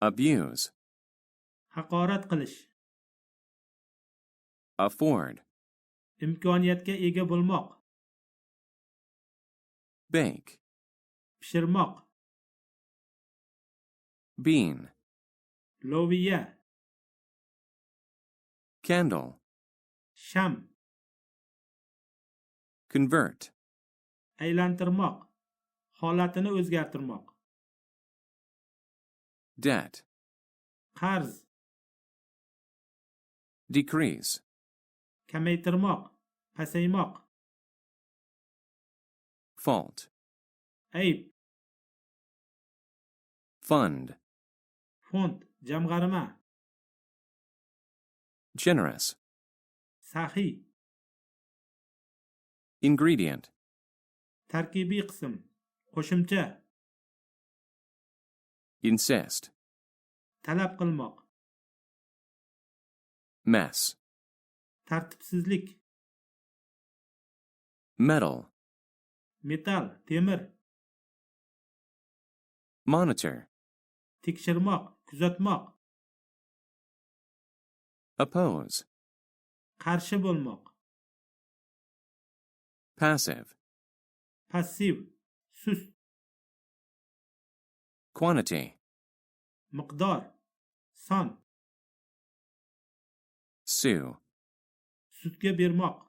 abuse, haqorat qilish, afford, imkoniyatga ega bo'lmoq, bake, pishirmoq, bean, loviya, candle, sham, convert, aylantirmoq, holatini o'zgartirmoq, debt, qarz, decrease, kamaytirmoq, pasaymoq, fault, ayb, fund, fond, jamg'arma, generous, saxiy, ingredient, tarkibiy qism, qo'shimcha, insist, talab qilmoq, mess, tartibsizlik, metal, metal, temir, monitor, tekshirmoq, kuzatmoq, oppose, qarshi bo'lmoq, passive, passiv, sust, quantity, miqdor, son, sue, sudga bermoq,